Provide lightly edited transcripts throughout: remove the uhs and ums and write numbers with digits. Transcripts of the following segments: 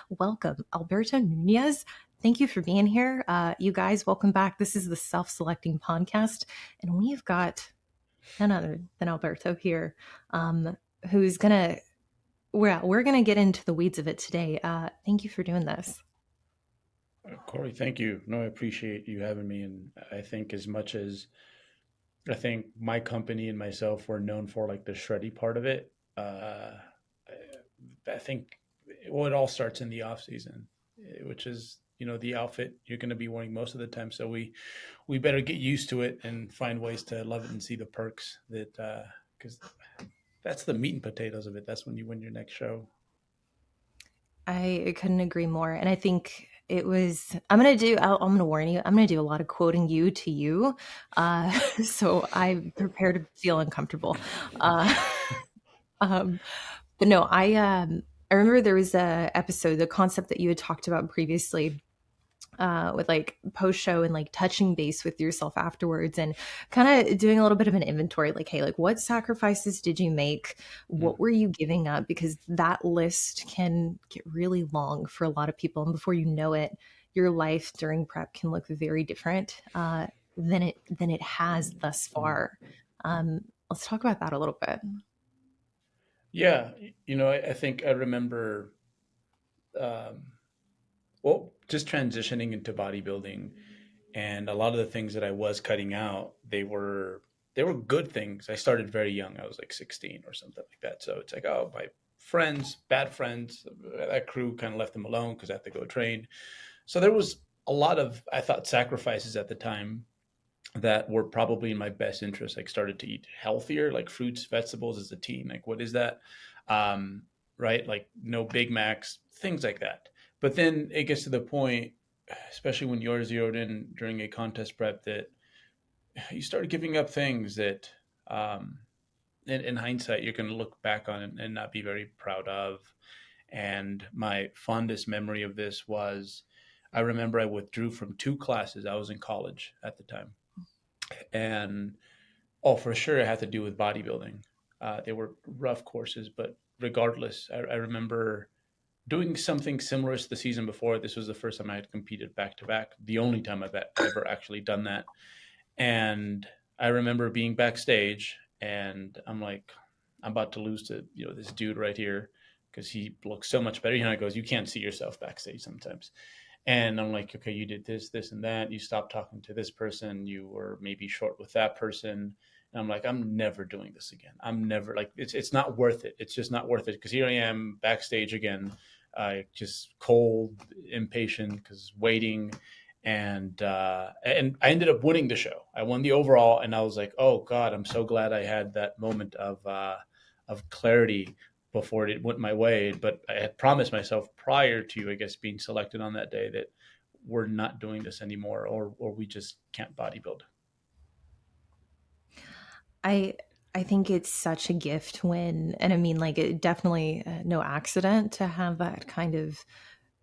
welcome Alberto Nunez. Thank you for being here. You guys, welcome back. This is the Self-Selecting Podcast, and we've got none other than Alberto here, who's gonna we're gonna get into the weeds of it today. Thank you for doing this. Corey, thank you. No, I appreciate you having me. And I think as much as I think my company and myself were known for like the shreddy part of it, I think it all starts in the off season, which is the outfit you're going to be wearing most of the time. So we better get used to it and find ways to love it and see the perks that because that's the meat and potatoes of it. That's when you win your next show. I couldn't agree more. And I think I'm going to warn you, I'm going to do a lot of quoting you to you. So I'm prepared to feel uncomfortable. Uh, um, but no, I remember there was a episode, the concept that you had talked about previously, with like post show and like touching base with yourself afterwards and kind of doing a little bit of an inventory, like, hey, like what sacrifices did you make? Mm. What were you giving up? Because that list can get really long for a lot of people. And before you know it, your life during prep can look very different than it has thus far. Let's talk about that a little bit. Yeah, I think I remember, um, well, just transitioning into bodybuilding, and a lot of the things that I was cutting out, they were good things. I started very young. I was like 16 or something like that. So it's like, oh, my friends, bad friends, that crew kind of left them alone because I had to go train. So there was a lot of, I thought, sacrifices at the time that were probably in my best interest. Like started to eat healthier, like fruits, vegetables as a teen. Like what is that? Um, right? Like no Big Macs, things like that. But then it gets to the point, especially when you're zeroed in during a contest prep, that you start giving up things that, um, in hindsight, you're going to look back on and not be very proud of. And my fondest memory of this was I remember I withdrew from two classes. I was in college at the time. And oh, for sure, it had to do with bodybuilding. They were rough courses, but regardless, I remember doing something similar to the season before. This was the first time I had competed back to back, the only time I've ever actually done that. And I remember being backstage, and I'm like, I'm about to lose to this dude right here because he looks so much better. He goes, you can't see yourself backstage sometimes. And I'm like, okay, you did this, this, and that. You stopped talking to this person. You were maybe short with that person. And I'm like, I'm never doing this again. I'm never like, it's not worth it. It's just not worth it because here I am backstage again, just cold, impatient because waiting, and I ended up winning the show. I won the overall, and I was like, oh God, I'm so glad I had that moment of clarity before it went my way. But I had promised myself prior to, I guess, being selected on that day that we're not doing this anymore, or we just can't bodybuild. I I think it's such a gift when, and I mean, like, it definitely no accident to have that kind of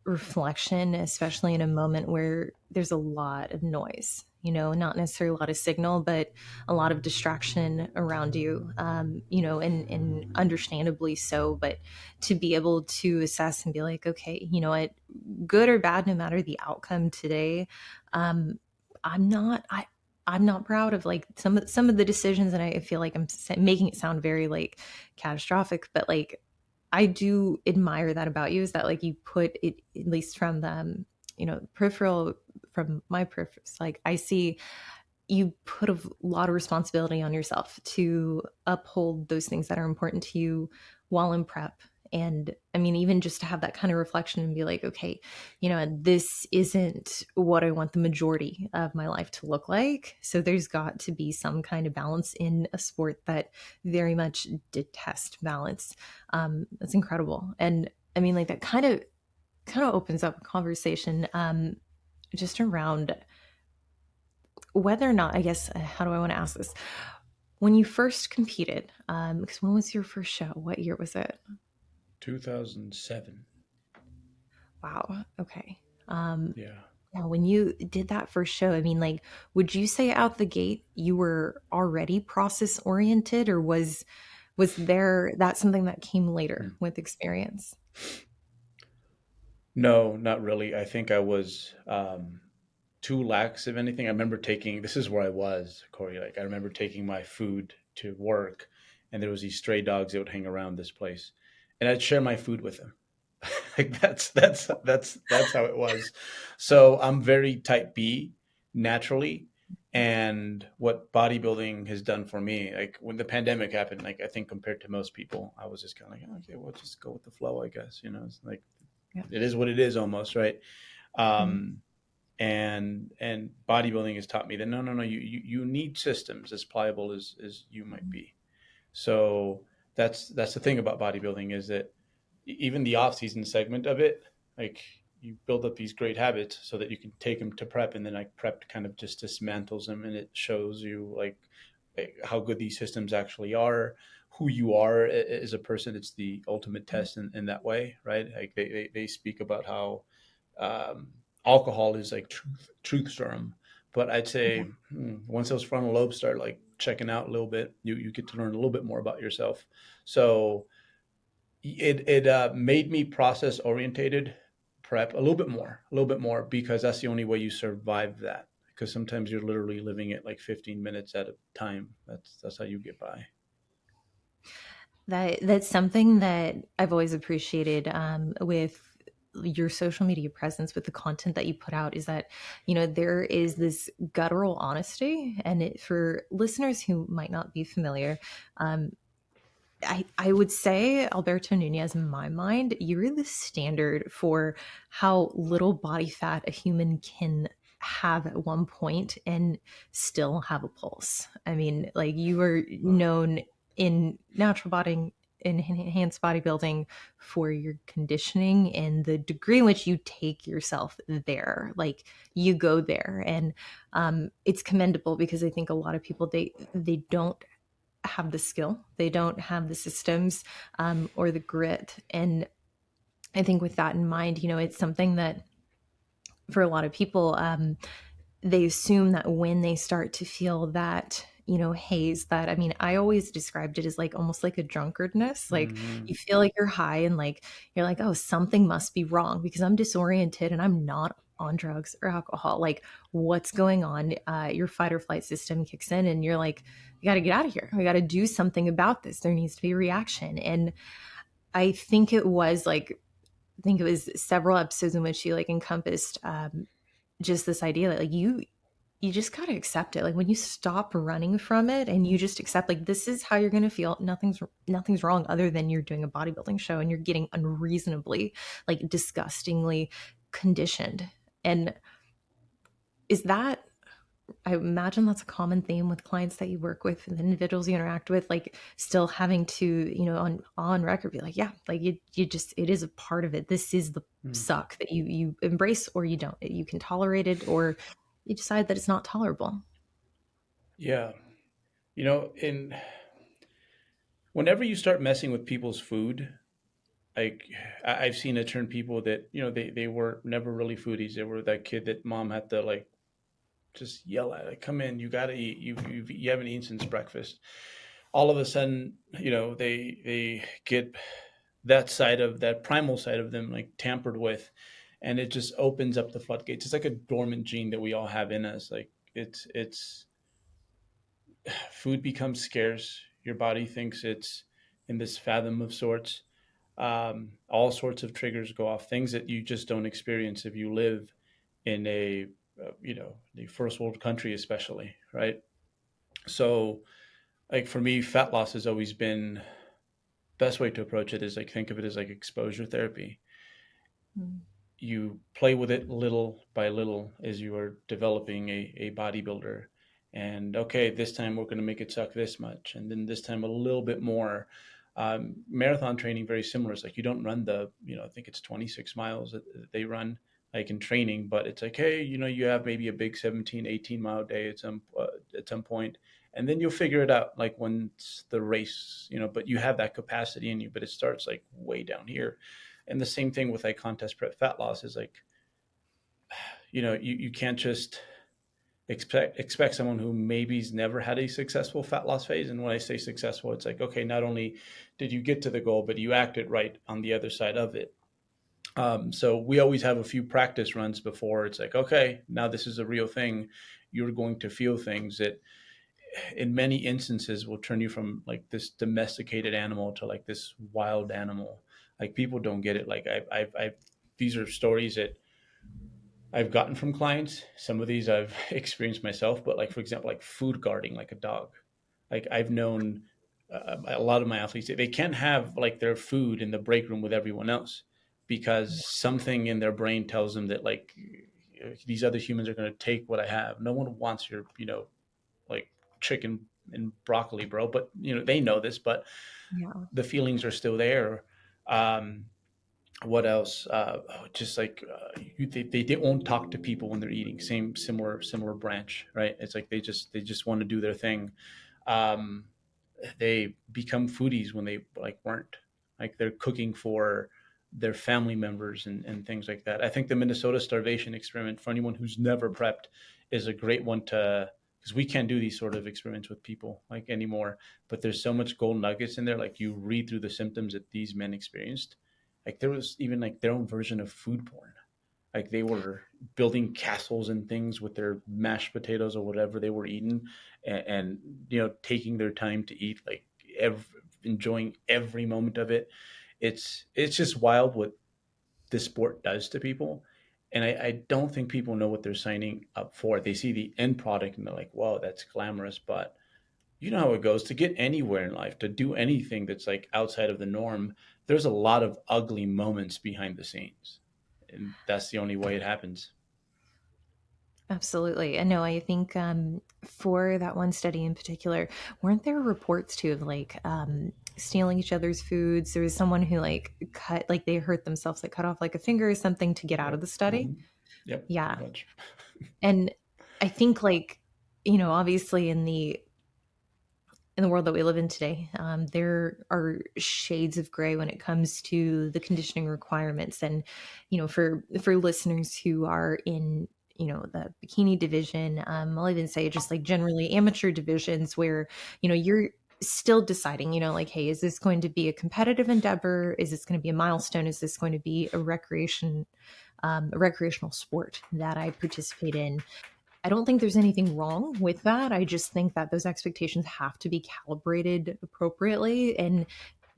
reflection, especially in a moment where there's a lot of noise, not necessarily a lot of signal, but a lot of distraction around you, and understandably so. But to be able to assess and be like, okay, you know what, good or bad, no matter the outcome today, um, I'm not, I, I'm not proud of like some of the decisions, and I feel like making it sound very like catastrophic, but like I do admire that about you, is that like you put it, at least from the peripheral, from my peripheral, like I see you put a lot of responsibility on yourself to uphold those things that are important to you while in prep. And I mean, even just to have that kind of reflection and be like, okay, this isn't what I want the majority of my life to look like. So there's got to be some kind of balance in a sport that very much detests balance. That's incredible. And I mean, like that kind of opens up a conversation, just around whether or not, I guess, how do I want to ask this? When you first competed, because when was your first show? What year was it? 2007. Wow. Okay. Um, Yeah. yeah, when you did that first show, I mean, like, would you say out the gate you were already process oriented, or was there that something that came later Hmm. with experience? No, not really. I think I was too lax of anything. I remember taking, this is where I was, Corey. Like I remember taking my food to work, and there was these stray dogs that would hang around this place, and I'd share my food with them. Like that's how it was. So I'm very type B naturally. And what bodybuilding has done for me, like when the pandemic happened, like I think compared to most people, I was just kind of like, okay, well, just go with the flow, I guess. You know, it's like Yeah. it is what it is almost, right? Mm. Um, and bodybuilding has taught me that no, you need systems as pliable as you might be. So that's the thing about bodybuilding is that even the off season segment of it, like you build up these great habits so that you can take them to prep, and then like prep kind of just dismantles them, and it shows you like how good these systems actually are, who you are as a person. It's the ultimate test in that way, right? Like they speak about how um, alcohol is like truth serum. But I'd say Yeah. once those frontal lobes start like checking out a little bit, you get to learn a little bit more about yourself. So it made me process orientated prep a little bit more, because that's the only way you survive that. Because sometimes you're literally living it like 15 minutes at a time. That's how you get by. That's something that I've always appreciated with your social media presence, with the content that you put out, is that there is this guttural honesty, and for listeners who might not be familiar, um, I would say Alberto Nunez, in my mind, you're the standard for how little body fat a human can have at one point and still have a pulse. I mean, like you are known in natural body, in enhanced bodybuilding, for your conditioning and the degree in which you take yourself there. Like you go there, and it's commendable, because I think a lot of people, they don't have the skill, they don't have the systems, or the grit. And I think with that in mind, it's something that for a lot of people, they assume that when they start to feel that haze, that, I mean, I always described it as like almost like a drunkardness. Like Mm-hmm. you feel like you're high, and like you're like, oh, something must be wrong because I'm disoriented and I'm not on drugs or alcohol. Like what's going on? Your fight or flight system kicks in, and you're like, we got to get out of here, we got to do something about this, there needs to be a reaction. And I think it was like, I think it was several episodes in which she like encompassed just this idea that like you just got to accept it. Like when you stop running from it and you just accept, like, this is how you're going to feel, nothing's wrong, other than you're doing a bodybuilding show and you're getting unreasonably, like disgustingly conditioned. And is that, I imagine that's a common theme with clients that you work with and the individuals you interact with, like still having to, on record be like, yeah, like you just, it is a part of it. This is the suck that you embrace, or you don't. You can tolerate it, or you decide that it's not tolerable. Yeah, in whenever you start messing with people's food, like I've seen it turn people that they were never really foodies. They were that kid that mom had to like just yell at, like, come in, you got to eat, you haven't eaten since breakfast. All of a sudden, they get that side of that primal side of them like tampered with, and it just opens up the floodgates. It's like a dormant gene that we all have in us. Like it's food becomes scarce. Your body thinks it's in this fathom of sorts. All sorts of triggers go off. Things that you just don't experience if you live in a the first world country, especially, right? So, like for me, fat loss has always been best way to approach it is like think of it as like exposure therapy. Mm. You play with it little by little as you are developing a bodybuilder. And okay, this time we're going to make it suck this much, and then this time a little bit more. Marathon training very similar. It's like you don't run the I think it's 26 miles that they run like in training, but it's like, hey, you have maybe a big 17, 18 mile day at some point, and then you'll figure it out like once the race, but you have that capacity in you, but it starts like way down here. And the same thing with like contest prep fat loss is like, you can't just expect someone who maybe's never had a successful fat loss phase. And when I say successful, it's like, okay, not only did you get to the goal, but you acted right on the other side of it. So we always have a few practice runs before it's like, okay, now this is a real thing. You're going to feel things that in many instances will turn you from like this domesticated animal to like this wild animal. Like people don't get it. Like these are stories that I've gotten from clients. Some of these I've experienced myself, but like for example, like food guarding like a dog. Like I've known a lot of my athletes, they can't have like their food in the break room with everyone else because something in their brain tells them that like these other humans are going to take what I have. No one wants your, like chicken and broccoli, bro. But they know this, but Yeah. the feelings are still there. Um, what else? Just like they won't talk to people when they're eating. Same similar branch, right? It's like they just want to do their thing. Um, they become foodies when they like weren't, like they're cooking for their family members and things like that. I think the Minnesota Starvation Experiment, for anyone who's never prepped, is a great one to, because we can't do these sort of experiments with people like anymore, but there's so much gold nuggets in there. Like you read through the symptoms that these men experienced, like there was even like their own version of food porn. Like they were building castles and things with their mashed potatoes or whatever they were eating, and taking their time to eat, like enjoying every moment of it. It's just wild what this sport does to people, and I don't think people know what they're signing up for. They see the end product and they're like, "Wow, that's glamorous," but you know how it goes. To get anywhere in life, to do anything that's like outside of the norm, there's a lot of ugly moments behind the scenes, and that's the only way it happens. Absolutely. And no, I think for that one study in particular, weren't there reports too of like stealing each other's foods? There was someone who like cut, like they hurt themselves, like cut off like a finger or something to get out Yep. of the study. Hmm. Yep. A Yeah. bunch. And I think like, obviously in the world that we live in today, there are shades of gray when it comes to the conditioning requirements. And for listeners who are in the bikini division, I'll even say just like generally amateur divisions where you're still deciding, like, hey, is this going to be a competitive endeavor? Is this going to be a milestone? Is this going to be a recreational sport that I participate in? I don't think there's anything wrong with that. I just think that those expectations have to be calibrated appropriately and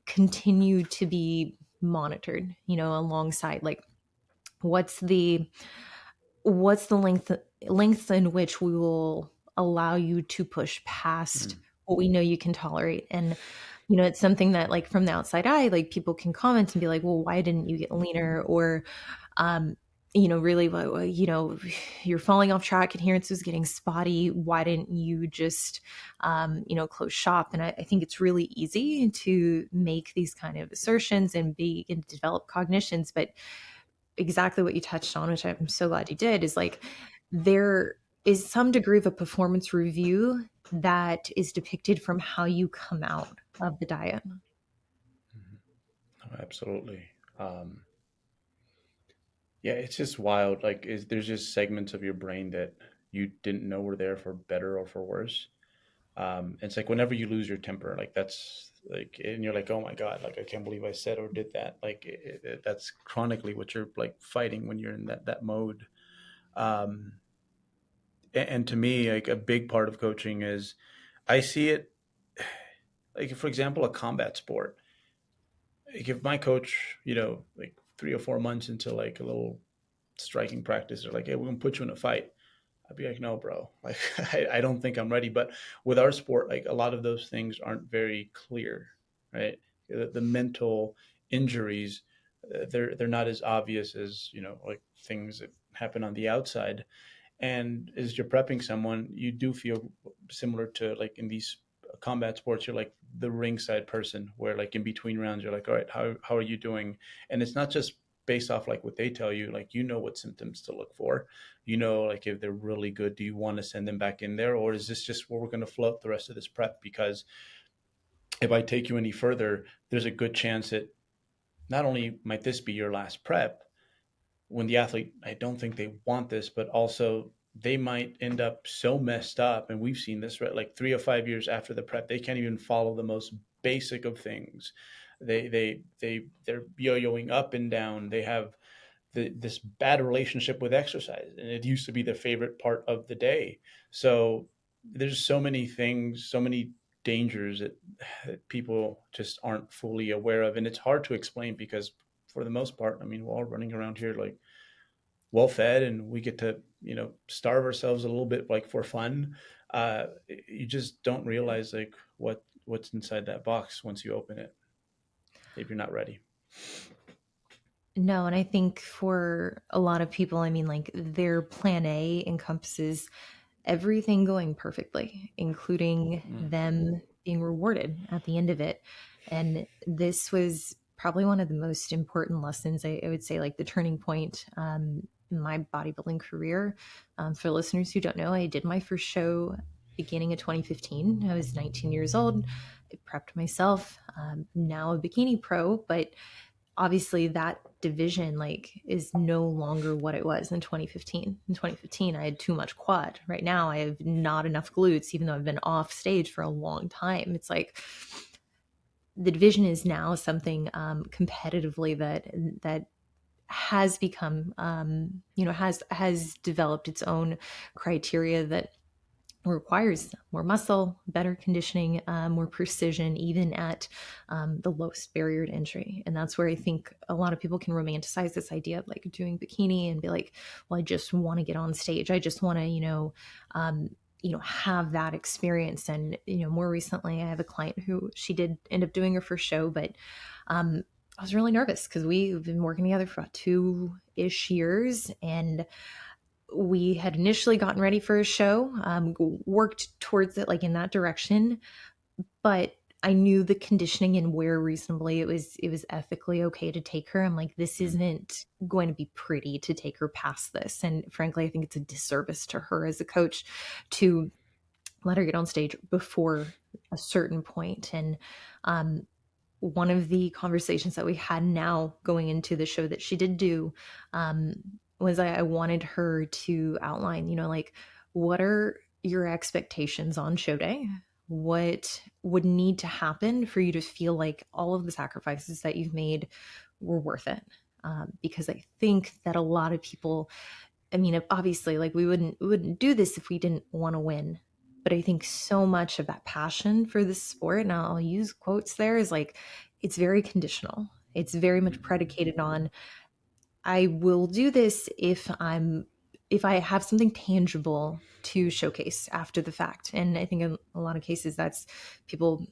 continue to be monitored, alongside like what's the what's the length in which we will allow you to push past Mm. what we know you can tolerate. And it's something that like from the outside eye, like people can comment and be like, well, why didn't you get leaner? Or um, really, you're falling off track, adherence was getting spotty. Why didn't you just, close shop? And I think it's really easy to make these kind of assertions and begin to develop cognitions. But exactly what you touched on, which I'm so glad you did, is like there is some degree of a performance review that is depicted from how you come out of the diet. Mhm. Oh, absolutely. Um, yeah, it's just wild. Like, there's just segments of your brain that you didn't know were there for better or for worse. It's like whenever you lose your temper, like that's like, and you're like, oh my god, like I can't believe I said or did that. Like that's chronically what you're like fighting when you're in that mode. Um, and to me, like a big part of coaching is I see it like, for example, a combat sport. Like if my coach, like 3 or 4 months into like a little striking practice, they're like, hey, we're gonna put you in a fight. I'd be like, no, bro, like I don't think I'm ready. But with our sport, like a lot of those things aren't very clear, right? The mental injuries, they're not as obvious as like things that happen on the outside. And as you're prepping someone, you do feel similar to like in these combat sports, you're like the ringside person where like in between rounds, you're like, all right, how are you doing? And it's not just based off like what they tell you, like what symptoms to look for. Like if they're really good, do you want to send them back in there? Or is this just where we're going to float the rest of this prep? Because if I take you any further, there's a good chance that not only might this be your last prep, when the athlete, I don't think they want this, but also they might end up so messed up. And we've seen this, right? Like 3 or 5 years after the prep, they can't even follow the most basic of things. They're yo-yoing up and down. They have this bad relationship with exercise, and it used to be the favorite part of the day. So there's so many things, so many dangers that people just aren't fully aware of, and it's hard to explain because for the most part, I mean, we're all running around here like well fed, and we get to starve ourselves a little bit like for fun. You just don't realize like what's inside that box once you open it if you're not ready. No, and I think for a lot of people, I mean, like their plan A encompasses everything going perfectly, including Mm. them being rewarded at the end of it. And this was probably one of the most important lessons, I would say, like the turning point in my bodybuilding career. For listeners who don't know, I did my first show beginning of 2015. I was 19 years old. I prepped myself, now a bikini pro, but obviously that division like is no longer what it was in 2015. In 2015 I had too much quad. Right now I have not enough glutes, even though I've been off stage for a long time. It's like the division is now something competitively that has become has developed its own criteria that requires more muscle, better conditioning, more precision, even at the lowest barrier to entry. And that's where I think a lot of people can romanticize this idea of like doing bikini and be like, well, I just want to get on stage. I just want to, have that experience. And, more recently, I have a client who she did end up doing her first show, but I was really nervous because we've been working together for about 2-ish years. And we had initially gotten ready for a show, worked towards it like in that direction, but I knew the conditioning and where reasonably it was ethically okay to take her. I'm like, this Mm. isn't going to be pretty to take her past this. And frankly, I think it's a disservice to her as a coach to let her get on stage before a certain point. And um, one of the conversations that we had now going into the show that she did do um, was I wanted her to outline, like, what are your expectations on show day? What would need to happen for you to feel like all of the sacrifices that you've made were worth it? Because I think that a lot of people, I mean, obviously, like we wouldn't do this if we didn't want to win. But I think so much of that passion for this sport, and I'll use quotes there, is like it's very conditional. It's very much Mm. predicated on I will do this if I have something tangible to showcase after the fact. And I think in a lot of cases that's people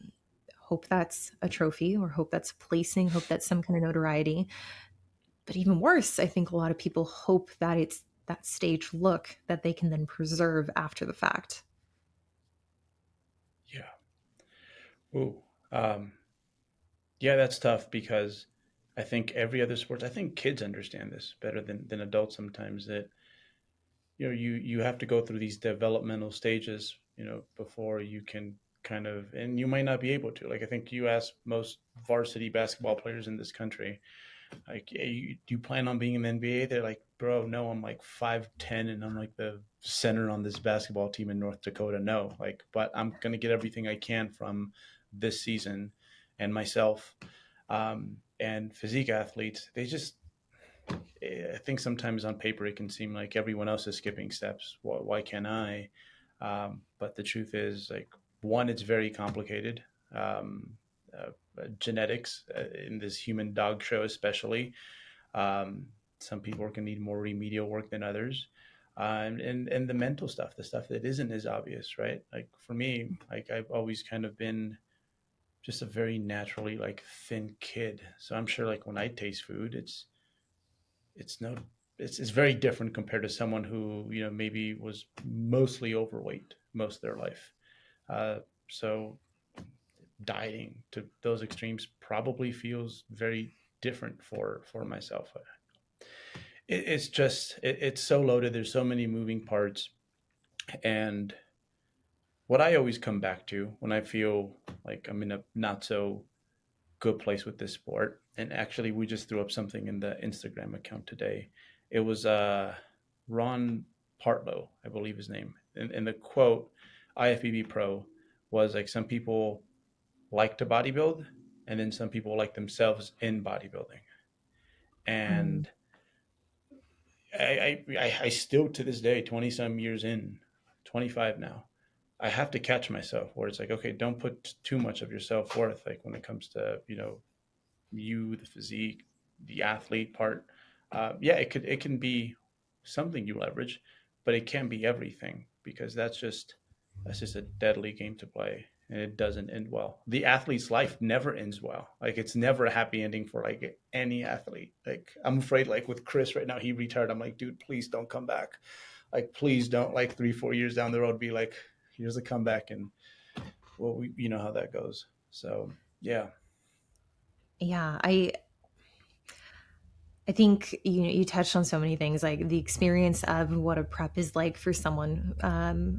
hope that's a trophy or hope that's placing, hope that's some kind of notoriety. But even worse, I think a lot of people hope that it's that stage look that they can then preserve after the fact. Yeah. Ooh. Um, yeah, that's tough because I think every other sports, I think kids understand this better than adults sometimes, that you have to go through these developmental stages, before you can kind of, and you might not be able to. Like I think you ask most varsity basketball players in this country, like, hey, do you plan on being in the NBA? They're like, bro, no, I'm like 5'10" and I'm like the center on this basketball team in North Dakota. No, like, but I'm gonna get everything I can from this season and myself. And physique athletes, they just, I think sometimes on paper it can seem like everyone else is skipping steps. Why can't I? But the truth is, like, one, it's very complicated. Um, Genetics in this human dog show, especially. Um, some people are going to need more remedial work than others. And the mental stuff, the stuff that isn't as obvious, right? Like for me, like I've always kind of been just a very naturally like thin kid. So I'm sure like when I taste food, it's no it's very different compared to someone who maybe was mostly overweight most of their life. Uh, so dieting to those extremes probably feels very different for myself. It's just it's so loaded. There's so many moving parts, and what I always come back to when I feel like I'm in a not so good place with this sport. And actually, we just threw up something in the Instagram account today. It was Ron Partlow, I believe his name. And the quote, IFBB Pro, was like, some people like to bodybuild, and then some people like themselves in bodybuilding. Mm. And I still to this day, 20 some years in, 25 now, I have to catch myself where it's like, okay, don't put too much of your self worth, like when it comes to, you, the physique, the athlete part. Yeah, it can be something you leverage, but it can't be everything, because that's just a deadly game to play, and it doesn't end well. The athlete's life never ends well. Like, it's never a happy ending for like any athlete. Like, I'm afraid, like with Chris right now, he retired. I'm like, dude, please don't come back. Like, please don't, like 3 4 years down the road, be like, here's a comeback, and well, you know how that goes. So yeah. Yeah, I think you touched on so many things, like the experience of what a prep is like for someone,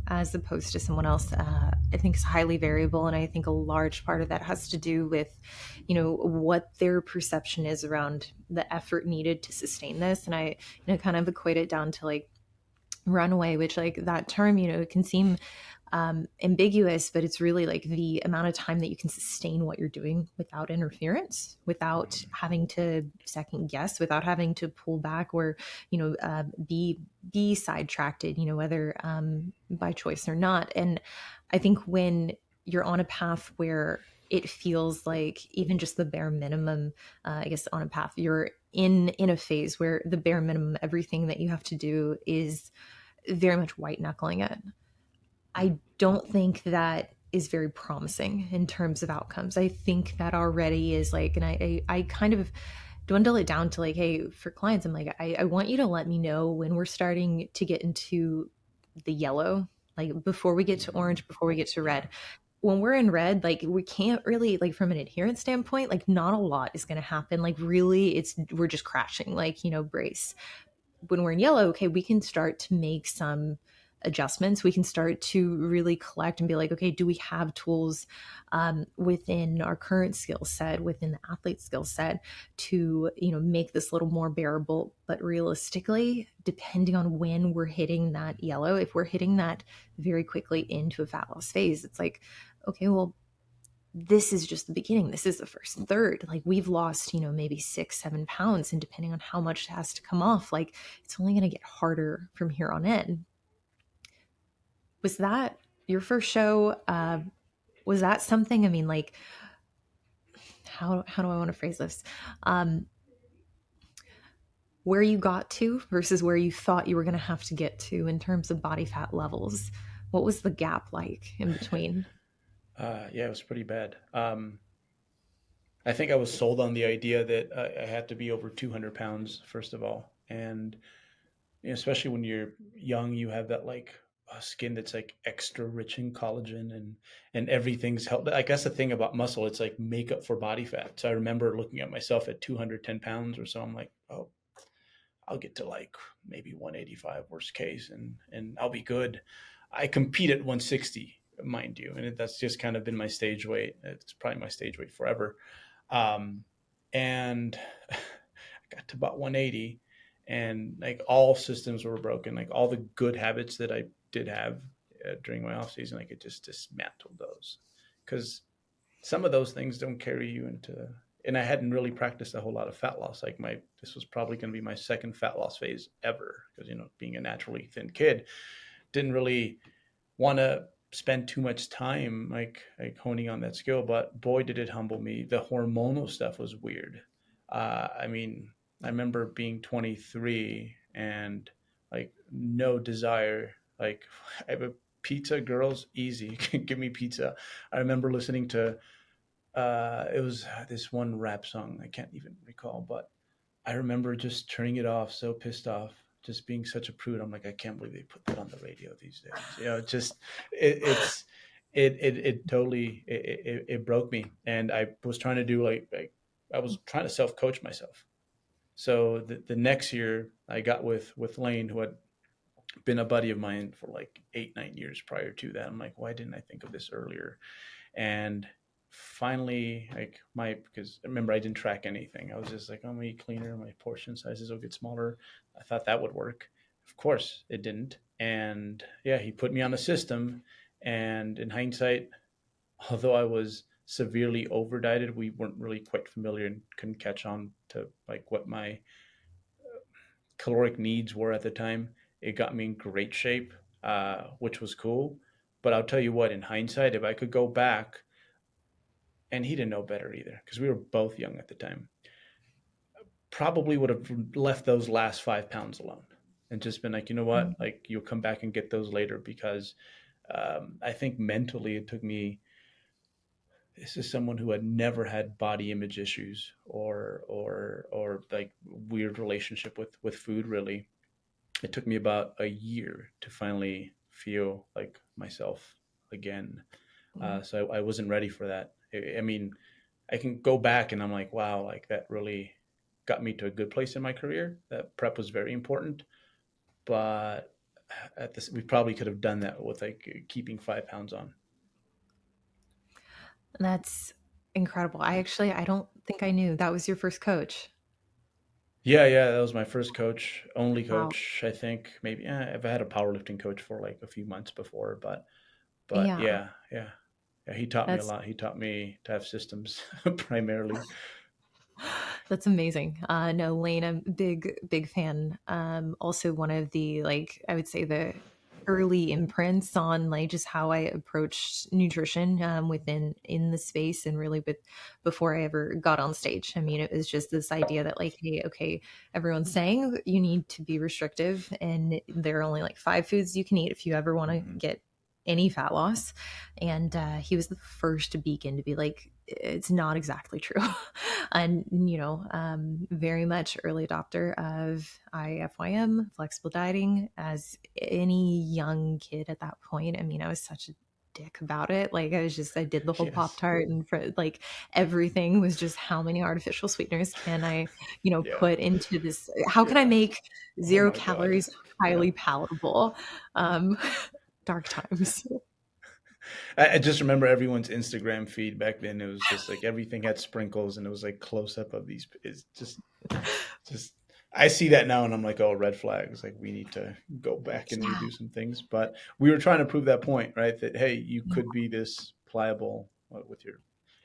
as opposed to someone else. I think is highly variable, and I think a large part of that has to do with, what their perception is around the effort needed to sustain this. And I, kind of equate it down to like runway, which like that term, it can seem ambiguous, but it's really like the amount of time that you can sustain what you're doing without interference, without having to second guess, without having to pull back or, be sidetracked, whether by choice or not. And I think when you're on a path where it feels like even just the bare minimum, I guess on a path, you're in a phase where the bare minimum, everything that you have to do is very much white knuckling it. I don't think that is very promising in terms of outcomes. I think that already is like, and I kind of dwindle it down to like, hey, for clients, I'm like, I want you to let me know when we're starting to get into the yellow, like before we get to orange, before we get to red. When we're in red, like we can't really, like from an adherence standpoint, like not a lot is going to happen. Like really, we're just crashing, like, brace. When we're in yellow, okay, we can start to make some adjustments. We can start to really collect and be like, okay, do we have tools within our current skill set, within the athlete skill set, to make this a little more bearable? But realistically, depending on when we're hitting that yellow, if we're hitting that very quickly into a fat loss phase, it's like, okay, well, this is just the beginning. This is the first third. Like we've lost, maybe 6 7 pounds, and depending on how much has to come off, like it's only going to get harder from here on in. Was that your first show? Was that something? I mean, like, how do I want to phrase this? Um, where you got to versus where you thought you were going to have to get to in terms of body fat levels. What was the gap like in between? Yeah, it was pretty bad. I think I was sold on the idea that I had to be over 200 pounds, first of all. And especially when you're young, you have that like skin that's like extra rich in collagen, and everything's helped. I guess the thing about muscle, it's like makeup for body fat. So I remember looking at myself at 210 pounds or so. I'm like, oh, I'll get to like maybe 185 worst case, and I'll be good. I compete at 160, mind you, and that's just kind of been my stage weight. It's probably my stage weight forever. Um, and I got to about 180, and like all systems were broken. Like all the good habits that I did have during my off season, like it just dismantled those, because some of those things don't carry you into. And I hadn't really practiced a whole lot of fat loss. Like this was probably going to be my second fat loss phase ever, because being a naturally thin kid, didn't really want to spend too much time like honing on that skill. But boy, did it humble me. The hormonal stuff was weird. I mean, I remember being 23 and like no desire. Like, I have a pizza, girls, easy. Give me pizza. I remember listening to it was this one rap song. I can't even recall, but I remember just turning it off, so pissed off, just being such a prude. I'm like, I can't believe they put that on the radio these days. Just it's it totally it broke me, and I was trying to do like I was trying to self coach myself. So the next year, I got with Lane, who had been a buddy of mine for like 8 9 years prior to that. I'm like, why didn't I think of this earlier? And finally, like because remember, I didn't track anything. I was just like, oh, I'm gonna eat cleaner, my portion sizes will get smaller. I thought that would work. Of course it didn't. And yeah, he put me on a system, and in hindsight, although I was severely over dieted, we weren't really quite familiar and couldn't catch on to like what my caloric needs were at the time. It got me in great shape, which was cool. But I'll tell you what, in hindsight, if I could go back, and he didn't know better either because we were both young at the time, probably would have left those last 5 pounds alone and just been like, you know what, Mm. like you'll come back and get those later because I think mentally it took me. This is someone who had never had body image issues or like weird relationship with food really. It took me about a year to finally feel like myself again. So I wasn't ready for that. I mean, I can go back and I'm like, wow, like that really got me to a good place in my career. That prep was very important, but at this, we probably could have done that with like keeping 5 pounds on. That's incredible. I don't think I knew that was your first coach. Yeah, yeah, that was my first coach, only Wow. coach. I think maybe I've had a powerlifting coach for like a few months before, but Yeah. yeah, yeah, yeah. He taught me a That's lot. He taught me to have systems primarily. That's amazing. No, Lane, I'm a big fan. Also one of the, like, I would say the early imprints on like just how I approached nutrition within in the space and really before I ever got on stage. I mean, it was just this idea that like, hey, okay, everyone's saying you need to be restrictive and there are only like 5 foods you can eat if you ever want to Hmm. get any fat loss. And he was the first beacon to be like, it's not exactly true. And very much early adopter of IFYM, flexible dieting, as any young kid at that point. I mean, I was such a dick about it. Like I did the whole Pop Yes. Tart and for like everything was just how many artificial sweeteners can I, Yeah. put into this? How can I Yeah. make Oh 0 my God. calories Yeah. highly palatable? Um, dark times. I just remember everyone's Instagram feed back then. It was just like everything had sprinkles, and it was like close up of these. It's just. I see that now, and I'm like, oh, red flags. Like we need to go back and Yeah. redo some things. But we were trying to prove that point, right? That hey, you Yeah. could be this pliable with your.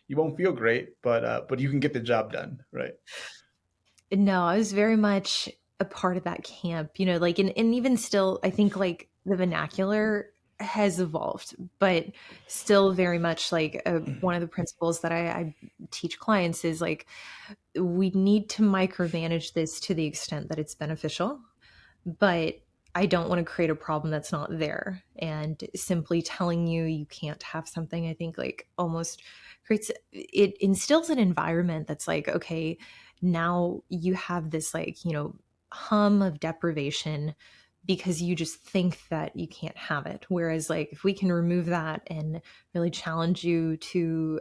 You won't feel great, but you can get the job done, right? No, I was very much a part of that camp, like, and even still, I think like the vernacular has evolved, but still very much like one of the principles that I teach clients is like, we need to micromanage this to the extent that it's beneficial, but I don't want to create a problem that's not there. And simply telling you you can't have something, I think like almost creates it instills an environment that's like, okay, now you have this like, hum of deprivation because you just think that you can't have it. Whereas like if we can remove that and really challenge you to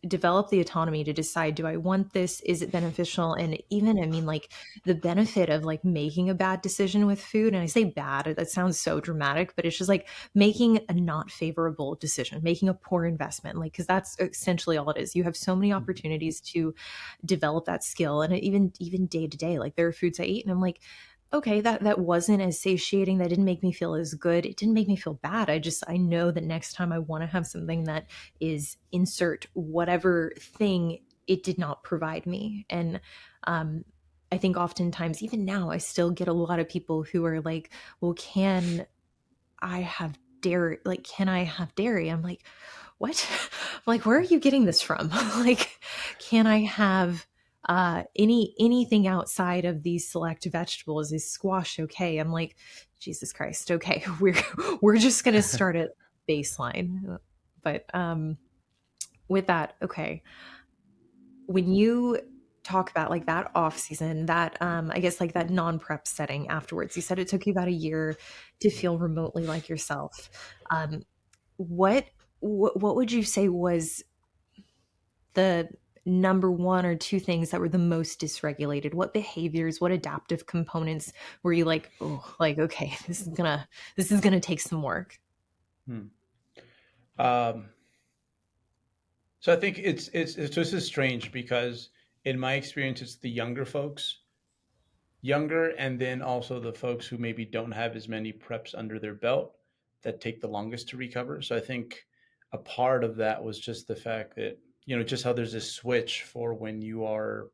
develop the autonomy to decide, do I want this, is it beneficial? And even I mean like the benefit of like making a bad decision with food, and I say bad, that sounds so dramatic, but it's just like making a not favorable decision, making a poor investment, like because that's essentially all it is. You have so many Mhm. opportunities to develop that skill. And even day to day, like there are foods I eat and I'm like, okay, that wasn't as satiating, that didn't make me feel as good, it didn't make me feel bad. I know that next time I want to have something that is insert whatever thing it did not provide me. And um I think oftentimes even now I still get a lot of people who are like, well, can I have dairy? Like, can I have dairy? I'm like, what? I'm like, where are you getting this from? Like, can I have anything outside of these select vegetables? Is squash okay? I'm like, Jesus Christ, okay. We're just gonna start at baseline. But with that, okay, when you talk about like that off season, that I guess like that non-prep setting afterwards, you said it took you about a year to feel remotely like yourself. um what what would you say was the number one or two things that were the most dysregulated? What behaviors, what adaptive components were you like, oh, like, okay, this is gonna take some work? Hmm. Um, so I think it's this is strange because in my experience, it's the younger folks, younger, and then also the folks who maybe don't have as many preps under their belt that take the longest to recover. So I think a part of that was just the fact that just how there's this switch for when you are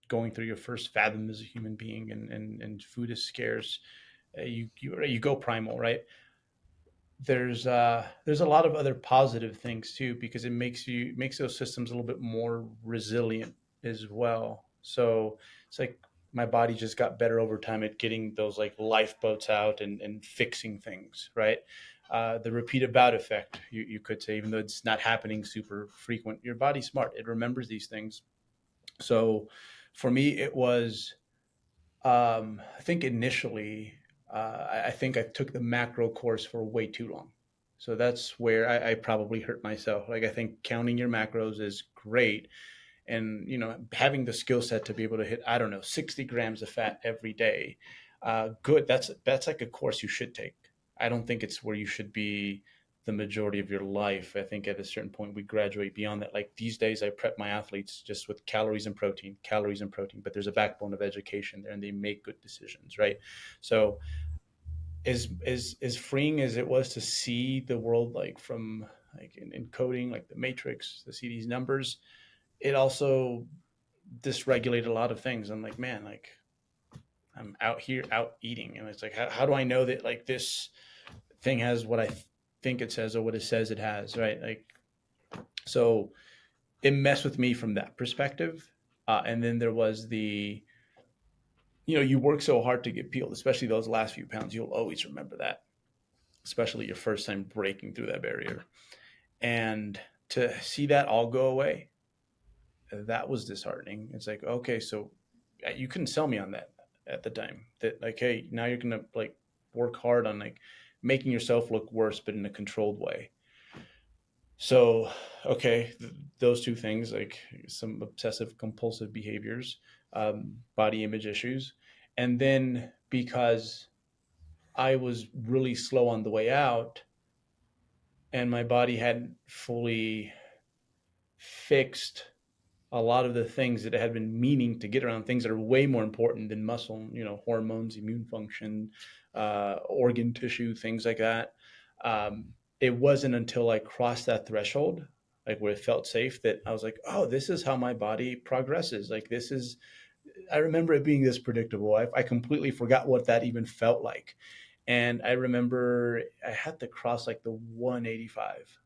going through your first fathom as a human being, and food is scarce, you go primal, right? There's a lot of other positive things too, because makes those systems a little bit more resilient as well. So it's like my body just got better over time at getting those like lifeboats out and fixing things, right? The repeated bout effect, you could say, even though it's not happening super frequent, your body's smart, it remembers these things. So for me it was, I think initially, I think I took the macro course for way too long. So that's where I probably hurt myself. Like, I think counting your macros is great, and having the skill set to be able to hit, I don't know, 60 grams of fat every day, good. That's like a course you should take. I don't think it's where you should be the majority of your life. I think at a certain point we graduate beyond that. Like these days, I prep my athletes just with calories and protein, but there's a backbone of education there, and they make good decisions, right? So as freeing as it was to see the world, like from like in coding, like the matrix, to see these numbers, it also dysregulated a lot of things. I'm like, man, like I'm out here out eating, and it's like, how do I know that like this thing has what I think it says or what it says it has, right? Like, so it messed with me from that perspective. And then there was the, you work so hard to get peeled, especially those last few pounds. You'll always remember that, especially your first time breaking through that barrier. And to see that all go away, that was disheartening. It's like, okay, so you couldn't sell me on that at the time. That like, hey, now you're gonna like work hard on like making yourself look worse, but in a controlled way. So, okay, those two things, like some obsessive compulsive behaviors, body image issues. And then because I was really slow on the way out, and my body hadn't fully fixed a lot of the things that it had been meaning to get around, things that are way more important than muscle, hormones, immune function, organ tissue, things like that. It wasn't until I crossed that threshold, like where it felt safe, that I was like, oh, this is how my body progresses. Like, this is, I remember it being this predictable. I completely forgot what that even felt like. And I remember I had to cross like the 185,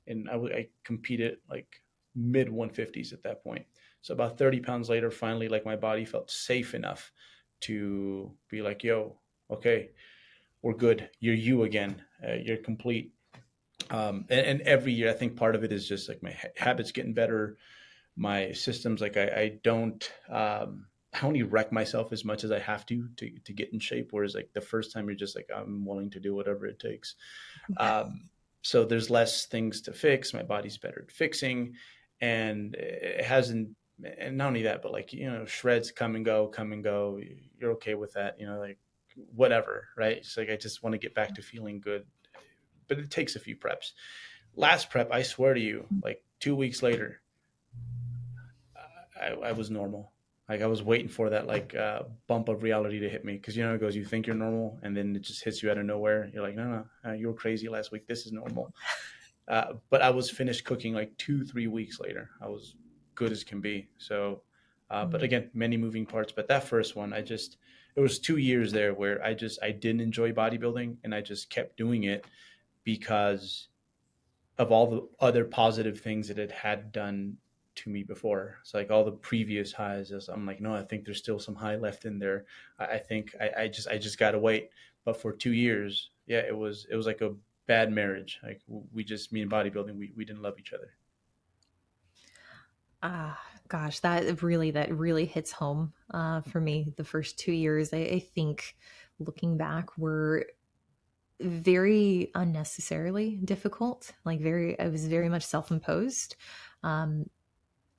and I competed like mid 150s at that point. So about 30 pounds later, finally, like my body felt safe enough to be like, yo, okay, we're good. You're you again. You're complete. And every year, I think part of it is just like my habits getting better, my systems. Like I only wreck myself as much as I have to get in shape. Whereas like the first time, you're just like, I'm willing to do whatever it takes. Yeah. So there's less things to fix. My body's better at fixing, and it hasn't. And not only that, but like, shreds come and go, come and go. You're okay with that, like whatever, right? It's like I just want to get back to feeling good, but it takes a few preps. Last prep, I swear to you, like 2 weeks later, I was normal. Like I was waiting for that like bump of reality to hit me, because it goes, you think you're normal, and then it just hits you out of nowhere. You're like, no, no, you were crazy last week. This is normal. But I was finished cooking like 2-3 weeks later. I was good as can be. So, but Mm. again, many moving parts. But that first one, it was 2 years there where I didn't enjoy bodybuilding, and I just kept doing it because of all the other positive things that it had done to me before. It's like all the previous highs. I'm like, no, I think there's still some high left in there. I think I just gotta wait. But for 2 years, yeah, it was like a bad marriage. Like me and bodybuilding, we didn't love each other. Ah, gosh, that really hits home for me. The first 2 years, I think, looking back, were very unnecessarily difficult. Like I was very much self-imposed. Um,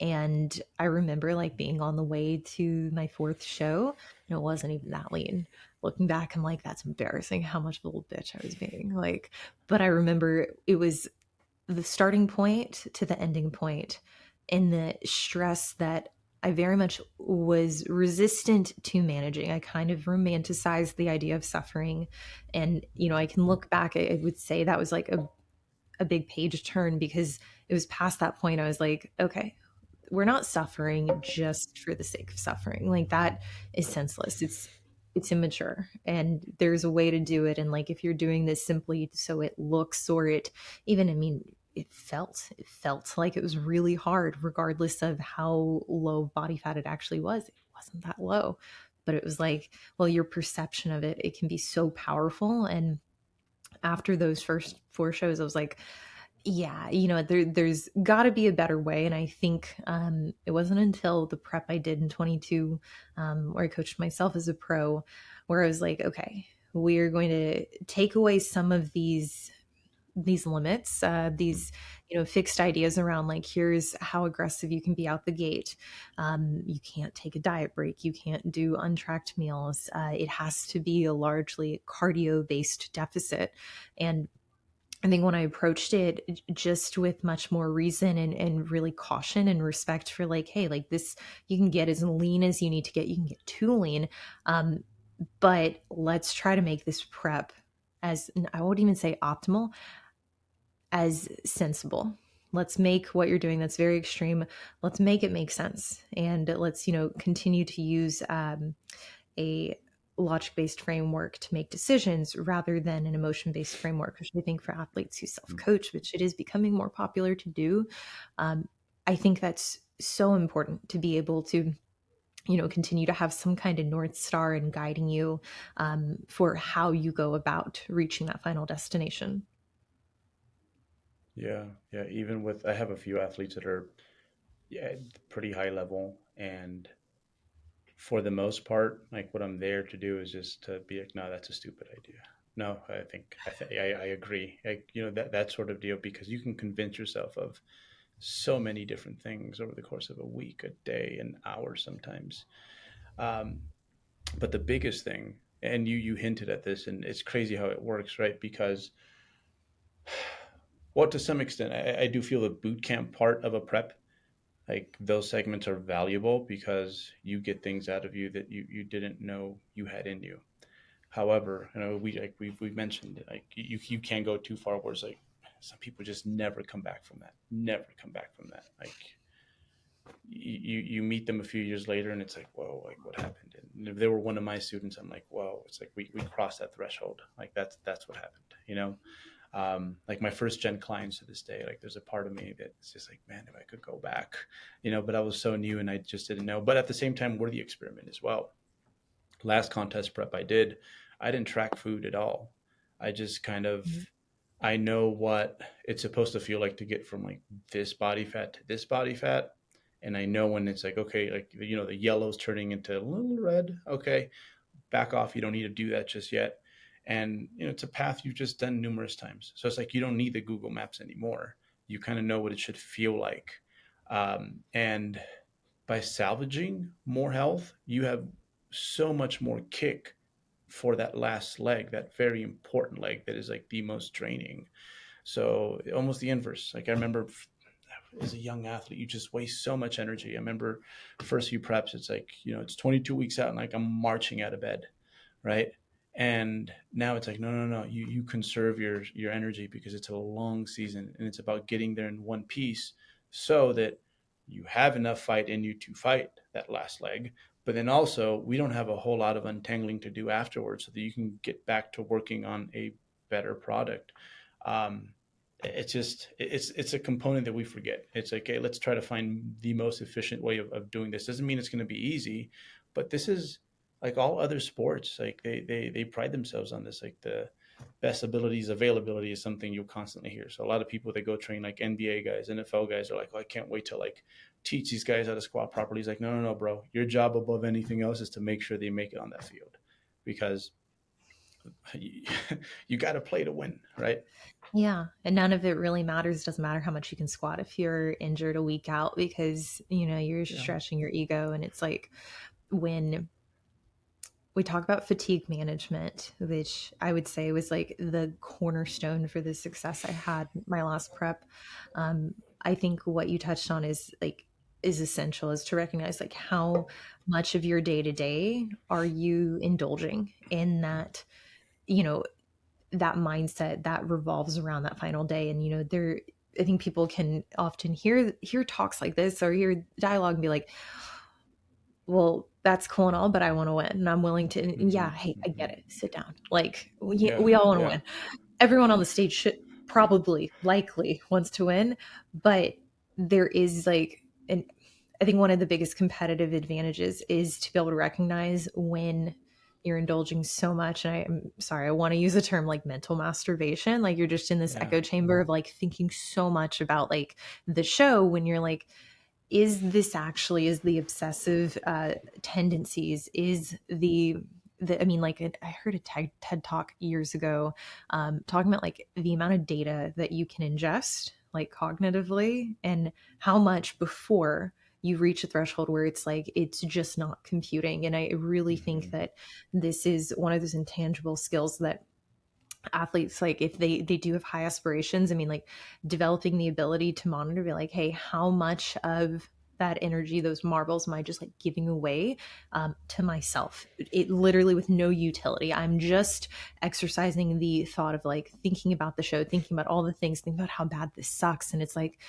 and I remember like being on the way to my fourth show, and it wasn't even that lean. Looking back, I'm like, that's embarrassing how much of a little bitch I was being. Like, but I remember it was the starting point to the ending point, and the stress that I very much was resistant to managing. I kind of romanticized the idea of suffering. And, I can look back, I would say that was like a big page turn, because it was past that point. I was like, okay, we're not suffering just for the sake of suffering. Like that is senseless. It's immature, and there's a way to do it. And like if you're doing this simply so it looks, or it even, I mean, it felt like it was really hard regardless of how low body fat it actually was. It wasn't that low, but it was like, well, your perception of it can be so powerful. And after those first four shows, I was like, yeah, there's got to be a better way. And I think it wasn't until the prep I did in 22, where I coached myself as a pro, where I was like, okay, we are going to take away some of these limits, these fixed ideas around like, here's how aggressive you can be out the gate. You can't take a diet break, you can't do untracked meals. It has to be a largely cardio based deficit. And I think when I approached it just with much more reason and really caution and respect for like, hey, like this, you can get as lean as you need to get, you can get too lean. But let's try to make this prep as, I won't even say optimal, as sensible. Let's make what you're doing that's very extreme, let's make it make sense. And let's, continue to use a logic based framework to make decisions rather than an emotion based framework, which I think for athletes who self coach, which it is becoming more popular to do, um, I think that's so important to be able to continue to have some kind of north star and guiding you for how you go about reaching that final destination. Yeah, yeah. Even with, I have a few athletes that are, yeah, pretty high level, and for the most part, like what I'm there to do is just to be like, no, that's a stupid idea. No, I agree. That sort of deal, because you can convince yourself of so many different things over the course of a week, a day, an hour sometimes. Um, but the biggest thing, and you hinted at this, and it's crazy how it works, right? Because, well, to some extent, I do feel the boot camp part of a prep, like those segments are valuable because you get things out of you that you didn't know you had in you. However, we've mentioned, like you can go too far where it's like some people just never come back from that. Never come back from that. Like you meet them a few years later and it's like, whoa, like what happened? And if they were one of my students, I'm like, whoa, it's like we crossed that threshold. Like that's what happened. Like my first gen clients to this day, like there's a part of me that's just like, man, if I could go back, but I was so new and I just didn't know. But at the same time, we're the experiment as well. Last contest prep I didn't track food at all. I just kind of, Mhm. I know what it's supposed to feel like to get from like this body fat to this body fat. And I know when it's like, okay, like, the yellow's turning into a little red. Okay, back off. You don't need to do that just yet. And, it's a path you've just done numerous times. So it's like, you don't need the Google Maps anymore. You kind of know what it should feel like. And by salvaging more health, you have so much more kick for that last leg, that very important leg that is like the most draining. So almost the inverse. Like I remember as a young athlete, you just waste so much energy. I remember first few preps, it's like, it's 22 weeks out and like I'm marching out of bed, right? And now it's like, no, no, no, you conserve your energy because it's a long season and it's about getting there in one piece so that you have enough fight in you to fight that last leg. But then also, we don't have a whole lot of untangling to do afterwards so that you can get back to working on a better product. Um, it's just it's a component that we forget. It's like, okay, let's try to find the most efficient way of doing this. Doesn't mean it's going to be easy, but this is like all other sports. Like they pride themselves on this. Like the best abilities availability is something you'll constantly hear. So a lot of people that go train like NBA guys, NFL guys are like, oh, I can't wait to like teach these guys how to squat properly. He's like, no, no, no, bro. Your job above anything else is to make sure they make it on that field, because you, you got to play to win, right? Yeah, and none of it really matters. Doesn't matter how much you can squat if you're injured a week out, because you're Yeah. stretching your ego. And it's like, when we talk about fatigue management, which I would say was like the cornerstone for the success I had my last prep. I think what you touched on is essential, is to recognize like how much of your day to day are you indulging in that, you know, that mindset that revolves around that final day. And there I think people can often hear talks like this or hear dialogue and be like, well, that's cool and all, but I want to win and I'm willing to. And Hmm. yeah, hey, I get Hmm. it. Sit down. Like Yeah. we all want to Yeah. win. Everyone on the stage should probably likely wants to win, but there is like an I think one of the biggest competitive advantages is to be able to recognize when you're indulging so much. And I'm sorry, I want to use a term like mental masturbation. Like you're just in this Yeah. echo chamber of like thinking so much about like the show when you're like, is this actually is the obsessive tendencies is the I mean like I heard a TED talk years ago talking about like the amount of data that you can ingest like cognitively and how much before you reach a threshold where it's like it's just not computing. And I really think Hmm. that this is one of those intangible skills that athletes, like if they do have high aspirations, I mean like developing the ability to monitor, be like, hey, how much of that energy, those marbles, am I just like giving away to myself, it literally with no utility? I'm just exercising the thought of like thinking about the show, thinking about all the things, thinking about how bad this sucks. And it's like,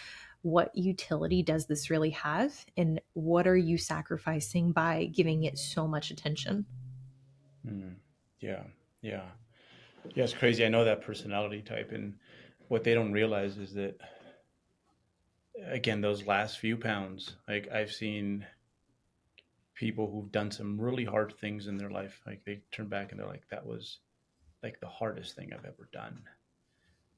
what utility does this really have, and what are you sacrificing by giving it so much attention? Mm. Yeah. Yeah. Yeah. It's crazy. I know that personality type, and what they don't realize is that, again, those last few pounds, like I've seen people who've done some really hard things in their life, like they turn back and they're like, that was like the hardest thing I've ever done.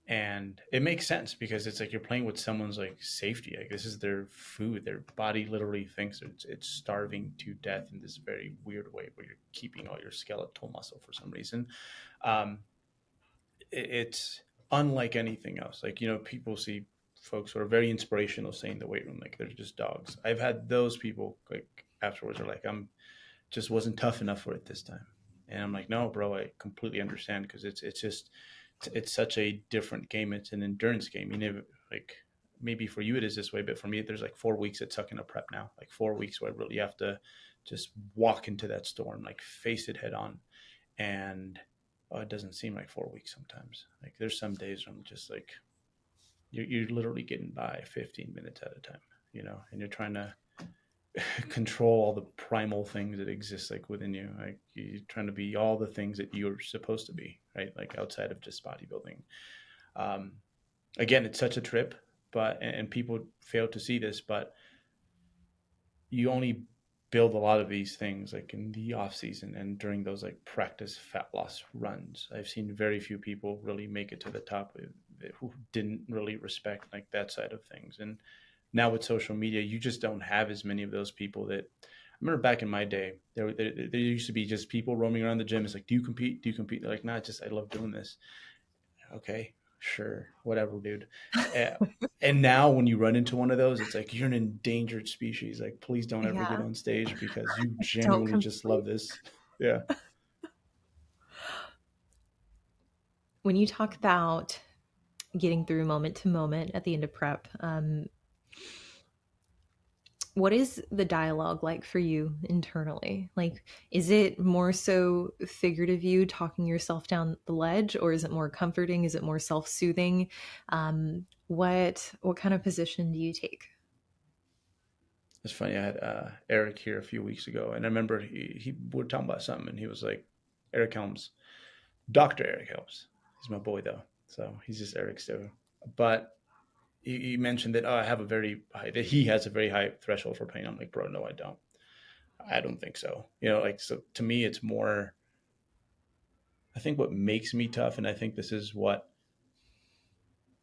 And it makes sense because it's like you're playing with someone's like safety. Like this is their food. Their body literally thinks it's starving to death in this very weird way where you're keeping all your skeletal muscle for some reason. Um, it's unlike anything else. Like, people see folks who are very inspirational saying the weight room, like they're just dogs. I've had those people like afterwards are like, I'm just wasn't tough enough for it this time. And I'm like, no, bro, I completely understand because it's just it's such a different game. It's an endurance game. Like maybe for you it is this way, but for me, there's like 4 weeks at sucking a prep now. Like 4 weeks where I really have to just walk into that storm, like face it head on. And it doesn't seem like 4 weeks sometimes. Like there's some days where I'm just like, you're literally getting by 15 minutes at a time, and you're trying to control all the primal things that exist like within you. Like you're trying to be all the things that you're supposed to be, right? Like outside of just bodybuilding. Um, Again, it's such a trip, but and people fail to see this, but you only build a lot of these things like in the off season and during those like practice fat loss runs. I've seen very few people really make it to the top who didn't really respect like that side of things. And now with social media, you just don't have as many of those people that. I remember back in my day, there used to be just people roaming around the gym. It's like, do you compete? Do you compete? They're like, nah, just I love doing this. Okay, sure, whatever, dude. Uh, and now when you run into one of those, it's like you're an endangered species. Like, please don't ever get Yeah, on stage because you don't genuinely just love compete. this. Yeah. When you talk about getting through moment to moment at the end of prep, what is the dialogue like for you internally? Like, is it more so figurative you talking yourself down the ledge, or is it more comforting? Is it more self-soothing? What kind of position do you take? It's funny. I had Eric here a few weeks ago, and I remember he we were talking about something, and he was like, Eric Helms, Dr. Eric Helms. He's my boy, though. So he's just Eric still. But he mentioned that, I have a very high, that he has a very high threshold for pain. I'm like, bro, no, I don't. I don't think so. Like, so to me, it's more, I think what makes me tough, and I think this is what,